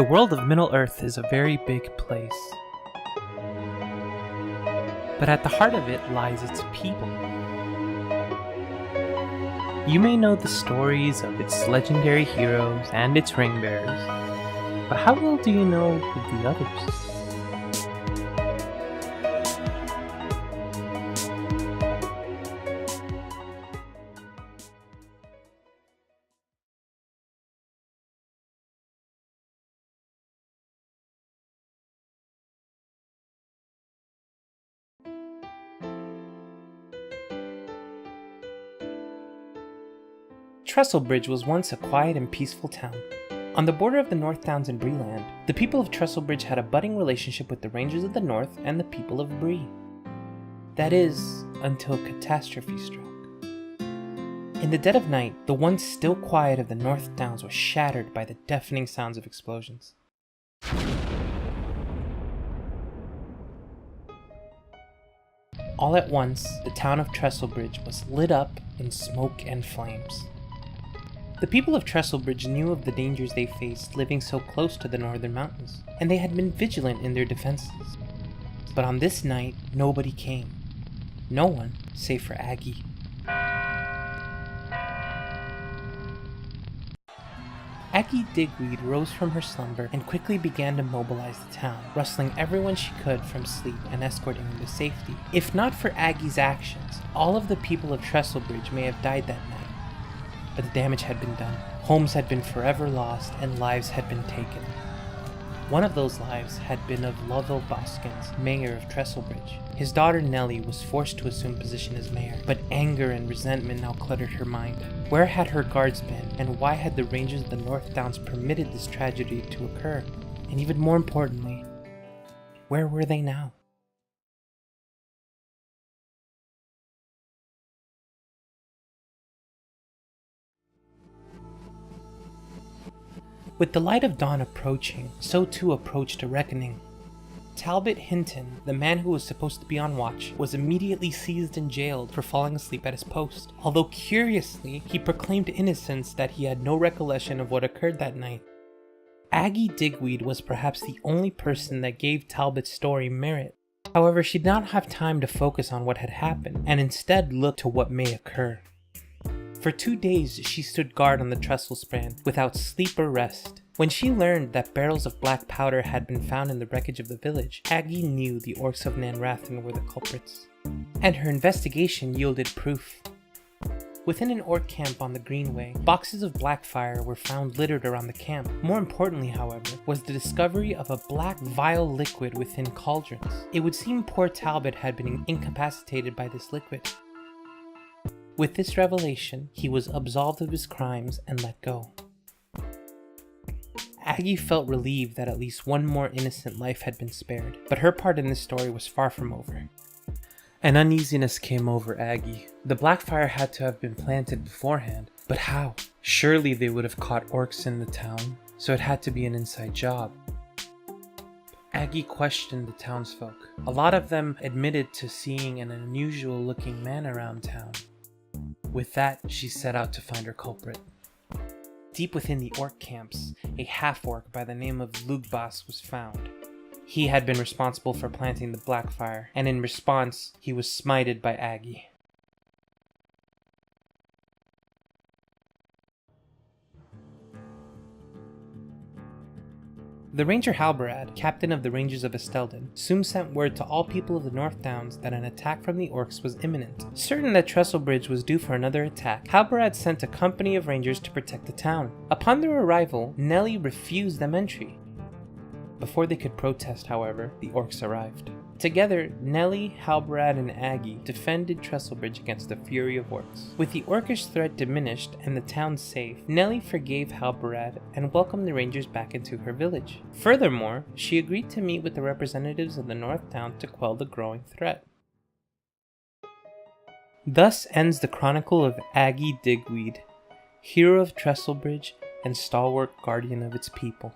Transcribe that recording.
The world of Middle-earth is a very big place. But at the heart of it lies its people. You may know the stories of its legendary heroes and its ring bearers, but how well do you know of the others? Trestlebridge was once a quiet and peaceful town. On the border of the North Downs and Breeland, the people of Trestlebridge had a budding relationship with the Rangers of the North and the people of Bree. That is, until catastrophe struck. In the dead of night, the once still quiet of the North Downs was shattered by the deafening sounds of explosions. All at once, the town of Trestlebridge was lit up in smoke and flames. The people of Trestlebridge knew of the dangers they faced living so close to the northern mountains, and they had been vigilant in their defenses. But on this night, nobody came. No one, save for Aggy. Aggy Digweed rose from her slumber and quickly began to mobilize the town, rustling everyone she could from sleep and escorting them to safety. If not for Aggy's actions, all of the people of Trestlebridge may have died that night. But the damage had been done. Homes had been forever lost and lives had been taken. One of those lives had been of Lovell Boskins, mayor of Trestlebridge. His daughter Nellie was forced to assume position as mayor, but anger and resentment now cluttered her mind. Where had her guards been, and why had the Rangers of the North Downs permitted this tragedy to occur? And even more importantly, where were they now? With the light of dawn approaching, so too approached a reckoning. Talbot Hinton, the man who was supposed to be on watch, was immediately seized and jailed for falling asleep at his post, although curiously, he proclaimed innocence that he had no recollection of what occurred that night. Aggy Digweed was perhaps the only person that gave Talbot's story merit. However, she did not have time to focus on what had happened, and instead looked to what may occur. For 2 days, she stood guard on the trestle span, without sleep or rest. When she learned that barrels of black powder had been found in the wreckage of the village, Aggy knew the orcs of Nanrathen were the culprits. And her investigation yielded proof. Within an orc camp on the Greenway, boxes of black fire were found littered around the camp. More importantly, however, was the discovery of a black vile liquid within cauldrons. It would seem poor Talbot had been incapacitated by this liquid. With this revelation, he was absolved of his crimes and let go. Aggy felt relieved that at least one more innocent life had been spared, but her part in this story was far from over. An uneasiness came over Aggy. The black fire had to have been planted beforehand, but how? Surely they would have caught orcs in the town, so it had to be an inside job. Aggy questioned the townsfolk. A lot of them admitted to seeing an unusual looking man around town. With that, she set out to find her culprit. Deep within the orc camps, a half-orc by the name of Lugbas was found. He had been responsible for planting the black fire, and in response, he was smited by Aggy. The Ranger Halberad, captain of the Rangers of Estelden, soon sent word to all people of the North Downs that an attack from the orcs was imminent. Certain that Trestlebridge was due for another attack, Halberad sent a company of rangers to protect the town. Upon their arrival, Nellie refused them entry. Before they could protest, however, the orcs arrived. Together, Nellie, Halberad, and Aggy defended Trestlebridge against the fury of orcs. With the orcish threat diminished and the town safe, Nellie forgave Halberad and welcomed the rangers back into her village. Furthermore, she agreed to meet with the representatives of the North Town to quell the growing threat. Thus ends the chronicle of Aggy Digweed, hero of Trestlebridge and stalwart guardian of its people.